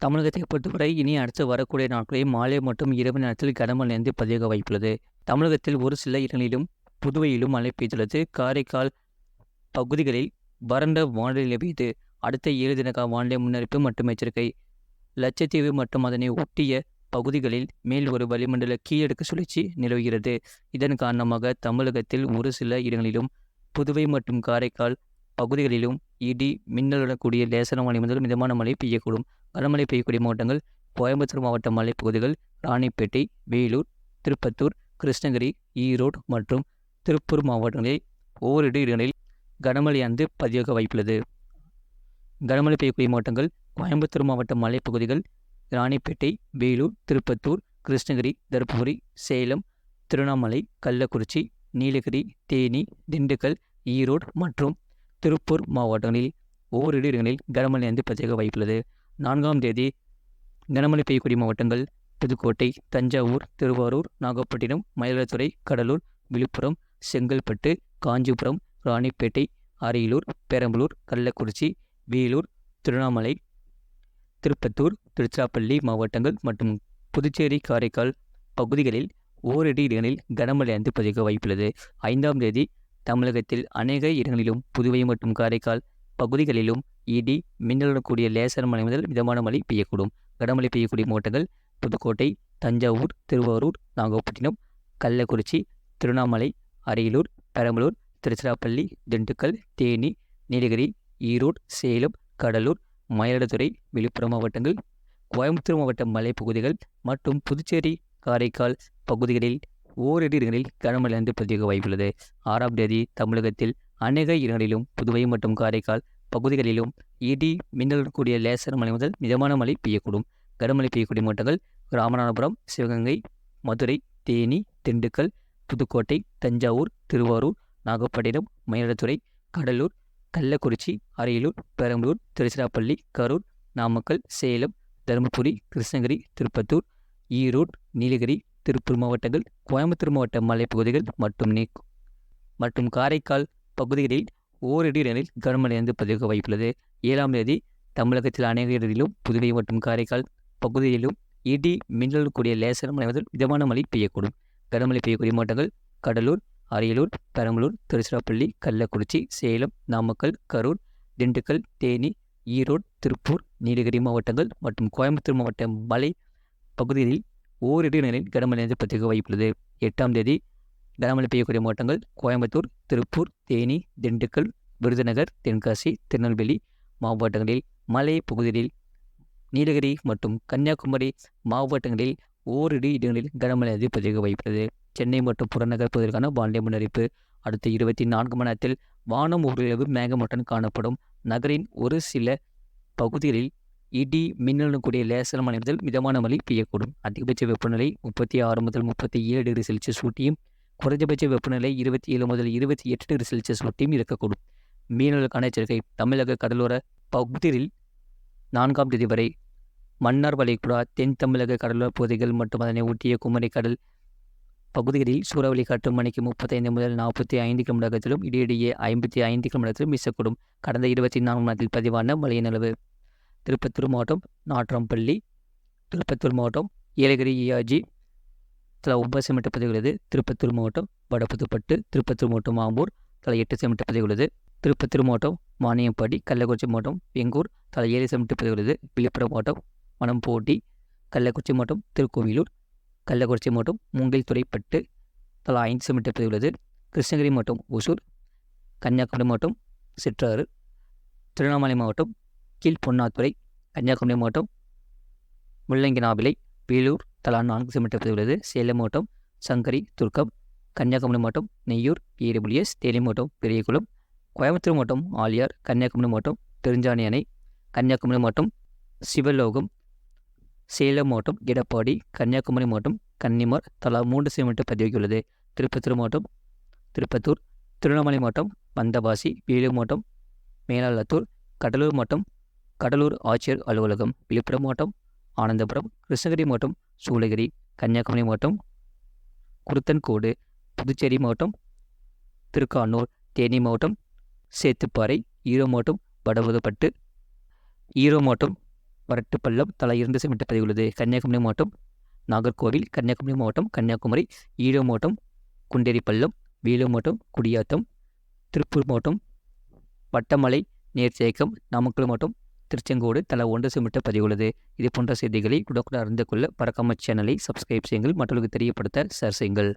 தமிழகத்தை பொறுத்தவரை இனி அடுத்து வரக்கூடிய நாட்களில் மாலை மற்றும் இரவு நேரத்தில் கனமழை நேர்ந்து பதிவாக வாய்ப்புள்ளது. தமிழகத்தில் ஒரு சில இடங்களிலும் புதுவையிலும் மழை பெய்துள்ளது. காரைக்கால் பகுதிகளில் வறண்ட வானிலை நிலவியது. அடுத்த 7 தின வானிலை முன்னறிவிப்பு மற்றும் எச்சரிக்கை. லட்சத்தீவு மற்றும் அதனை ஒட்டிய பகுதிகளில் மேல் ஒரு வளிமண்டல கீழடுக்கு சுழற்சி நிலவுகிறது. இதன் காரணமாக தமிழகத்தில் ஒரு சில இடங்களிலும் புதுவை மற்றும் காரைக்கால் பகுதிகளிலும் இடி மின்னலுடன் கூடிய லேசான மழை முதல் மிதமான மழை பெய்யக்கூடும். கனமழை பெய்யக்கூடிய மாவட்டங்கள் கோயம்புத்தூர் மாவட்ட மலைப்பகுதிகள், ராணிப்பேட்டை, வேலூர், திருப்பத்தூர், கிருஷ்ணகிரி, ஈரோடு மற்றும் திருப்பூர் மாவட்டங்களில் ஓரிரு இடங்களில் கனமழையானது பதிவாக வாய்ப்புள்ளது. கனமழை பெய்யக்கூடிய மாவட்டங்கள் கோயம்புத்தூர் மாவட்ட மலைப்பகுதிகள், ராணிப்பேட்டை, வேலூர், திருப்பத்தூர், கிருஷ்ணகிரி, தருமபுரி, சேலம், திருவண்ணாமலை, கள்ளக்குறிச்சி, நீலகிரி, தேனி, திண்டுக்கல், ஈரோடு மற்றும் திருப்பூர் மாவட்டங்களில் ஓரிரு இடங்களில் கனமழையானது பதிவாக வாய்ப்புள்ளது. 4ஆம் தேதி கனமழை பெய்யக்கூடிய மாவட்டங்கள் புதுக்கோட்டை, தஞ்சாவூர், திருவாரூர், நாகப்பட்டினம், மயிலாடுதுறை, கடலூர், விழுப்புரம், செங்கல்பட்டு, காஞ்சிபுரம், ராணிப்பேட்டை, அரியலூர், பெரம்பலூர், கள்ளக்குறிச்சி, வேலூர், திருவண்ணாமலை, திருப்பத்தூர், திருச்சிராப்பள்ளி மாவட்டங்கள் மற்றும் புதுச்சேரி, காரைக்கால் பகுதிகளில் ஓரிரு இடங்களில் கனமழையானது பதிவாக வாய்ப்புள்ளது. 5ஆம் தேதி தமிழகத்தில் அநேக இடங்களிலும் புதுவை மற்றும் காரைக்கால் பகுதிகளிலும் இடி மின்னலுடன் கூடிய லேசான மழை முதல் மிதமான மழை பெய்யக்கூடும். கனமழை பெய்யக்கூடிய மாவட்டங்கள் புதுக்கோட்டை, தஞ்சாவூர், திருவாரூர், நாகப்பட்டினம், கள்ளக்குறிச்சி, திருவண்ணாமலை, அரியலூர், பெரம்பலூர், திருச்சிராப்பள்ளி, திண்டுக்கல், தேனி, நீலகிரி, ஈரோடு, சேலம், கடலூர், மயிலாடுதுறை, விழுப்புரம் மாவட்டங்கள், கோயம்புத்தூர் மாவட்ட மலைப்பகுதிகள் மற்றும் புதுச்சேரி, காரைக்கால் பகுதிகளில் ஓரிரு இடங்களில் கனமழையானது பதிவாக வாய்ப்புள்ளது. 6ஆம் தேதி தமிழகத்தில் அநேக இடங்களிலும் புதுவை மற்றும் காரைக்கால் பகுதிகளிலும் இடி மின்னலுடன் கூடிய லேசான மழை முதல் மிதமான மழை பெய்யக்கூடும். கனமழை பெய்யக்கூடிய மாவட்டங்கள் ராமநாதபுரம், சிவகங்கை, மதுரை, தேனி, திண்டுக்கல், புதுக்கோட்டை, தஞ்சாவூர், திருவாரூர், நாகப்பட்டினம், மயிலாடுதுறை, கடலூர், கள்ளக்குறிச்சி, அரியலூர், பெரம்பலூர், திருச்சிராப்பள்ளி, கரூர், நாமக்கல், சேலம், தருமபுரி, கிருஷ்ணகிரி, திருப்பத்தூர், ஈரோடு, நீலகிரி, திருப்பூர் மாவட்டங்கள், கோயம்புத்தூர் மாவட்ட மலைப்பகுதிகள் மற்றும் காரைக்கால் பகுதிகளில் ஓரிரு இடங்களில் கனமழையானது பதிவாக வாய்ப்புள்ளது. 7ஆம் தேதி தமிழகத்தில் அநேக இடங்களிலும் புதுவை மற்றும் காரைக்கால் பகுதிகளிலும் இடி மின்னல் கூடிய லேசான மழை முதல் மிதமான மழை பெய்யக்கூடும். கனமழை பெய்யக்கூடிய மாவட்டங்கள் கடலூர், அரியலூர், பெரம்பலூர், திருச்சிராப்பள்ளி, கள்ளக்குறிச்சி, சேலம், நாமக்கல், கரூர், திண்டுக்கல், தேனி, ஈரோடு, திருப்பூர், நீலகிரி மாவட்டங்கள் மற்றும் கோயம்புத்தூர் மாவட்ட மலை பகுதிகளில் ஓரிரு இடங்களில் கனமழையானது பதிவாக வாய்ப்புள்ளது. 8ஆம் தேதி கனமழை பெய்யக்கூடிய மாவட்டங்கள் கோயம்புத்தூர், திருப்பூர், தேனி, திண்டுக்கல், விருதுநகர், தென்காசி, திருநெல்வேலி மாவட்டங்களில் மலை பகுதிகளில், நீலகிரி மற்றும் கன்னியாகுமரி மாவட்டங்களில் ஓரிரு இடங்களில் கனமழையானது பதிவாக வாய்ப்புள்ளது. சென்னை மற்றும் புறநகர் பகுதிகளுக்கான வானிலை முன்னறிவிப்பு. அடுத்த 24 மணி நேரத்தில் வானம் ஓரளவு மேகமூட்டத்துடன் காணப்படும். நகரின் ஒரு சில பகுதிகளில் இடி மின்னலுடன் கூடிய லேசான மழை முதல் மிதமான மழை பெய்யக்கூடும். அதிகபட்ச வெப்பநிலை 36 முதல் 37 டிகிரி செல்சியஸ் ஊட்டியும், குறைந்தபட்ச வெப்பநிலை 27 முதல் 28 டிகிரி செல்சியஸ் ஊட்டியும் இருக்கக்கூடும். மீனவர்களுக்கான எச்சரிக்கை. தமிழக கடலோர பகுதிகளில் 4ஆம் தேதி வரை மன்னார் வளைகுடா, தென் தமிழக கடலோர பகுதிகள் மற்றும் அதனை ஒட்டிய குமரி கடல் பகுதிகளில் சூறாவளி காற்று மணிக்கு 35 முதல் 45 கிலோமீட்டர் வேகத்திலும் இடையிடையே 55 கிலோமீட்டர் வேகத்திலும் வீசக்கூடும். கடந்த 24 மணி நேரத்தில் பதிவான மழையின் அளவு: திருப்பத்தூர் மாவட்டம் நாட்றாம்பள்ளி, திருப்பத்தூர் மாவட்டம் ஏலகிரி ஏஆர்ஜி தலா 9 சென்டிமீட்டர் பதிவுள்ளது. திருப்பத்தூர் மாவட்டம் வடபுதுப்பட்டு, திருப்பத்தூர் மாவட்டம் ஆம்பூர் தலா 8 சென்டிமீட்டர் பதிவுள்ளது. திருப்பத்தூர் மாவட்டம் வாணியம்பாடி, கள்ளக்குறிச்சி மாவட்டம் வெங்கூர் தலா 7 சென்டிமீட்டர் பதிவுள்ளது. விழுப்புரம் மாவட்டம் மணம்போட்டி, கள்ளக்குறிச்சி மாவட்டம் திருக்கோவிலூர், கள்ளக்குறிச்சி மாவட்டம் மூங்கில்துறைப்பட்டு தலா 5 சென்டிமீட்டர் பதிவுள்ளது. கிருஷ்ணகிரி மாவட்டம் ஒசூர், கன்னியாகுமரி மாவட்டம் சிற்றாறு, திருவண்ணாமலை மாவட்டம் கீழ்பொன்னாத்துறை, கன்னியாகுமரி மாவட்டம் முள்ளங்கினாவிலை, வேலூர் தலா 4 சென்டிமீட்டர் பதிவுள்ளது. சேலம் மாவட்டம் சங்கரி துர்க்கம், கன்னியாகுமரி மாவட்டம் நெய்யூர் ஏடபிள்யூஎஸ், தேனி மாவட்டம் பெரியகுளம், கோயம்புத்தூர் மாவட்டம் ஆலியார், கன்னியாகுமரி மாவட்டம் பெருஞ்சாணி அணை, கன்னியாகுமரி மாவட்டம் சிவலோகம், சேலம் மாவட்டம் எடப்பாடி, கன்னியாகுமரி மாவட்டம் கன்னிமார் தலா 3 சென்டிமீட்டர் பதிவாகியுள்ளது. திருப்பத்தூர் மாவட்டம் திருப்பத்தூர், திருவண்ணாமலை மாவட்டம் வந்தவாசி, வேலூர் மாவட்டம் மேலாளத்தூர், கடலூர் மாவட்டம் கடலூர் ஆட்சியர் அலுவலகம், விழுப்புரம் மாவட்டம் ஆனந்தபுரம், கிருஷ்ணகிரி மாவட்டம் சூளகிரி, கன்னியாகுமரி மாவட்டம் குருத்தன்கோடு, புதுச்சேரி மாவட்டம் திருக்கானூர், தேனி மாவட்டம் சேத்துப்பாறை, ஈரோடு மாவட்டம் வடபுதுப்பட்டு, ஈரோடு மாவட்டம் வரட்டுப்பள்ளம் தலா 2 சென்டிமீட்டர் பதிவுள்ளது. கன்னியாகுமரி மாவட்டம் நாகர்கோவில், கன்னியாகுமரி மாவட்டம் கன்னியாகுமரி, ஈரோடு மாவட்டம் குண்டேரிப்பள்ளம், வேலூர் மாவட்டம் குடியாத்தம், திருப்பூர் மாவட்டம் வட்டமலை நேர்ச்சேக்கம், நாமக்கல் மாவட்டம் திருச்செங்கோடு தலா 1 சென்டிமீட்டர் பதிவுள்ளது. இது போன்ற செய்திகளை உடனுக்குடன் அறிந்து கொள்ள மறக்காம சேனலை சப்ஸ்கிரைப் செய்யுங்கள், மற்றவர்களுக்கு தெரியப்படுத்த ஷேர் செய்யுங்கள்.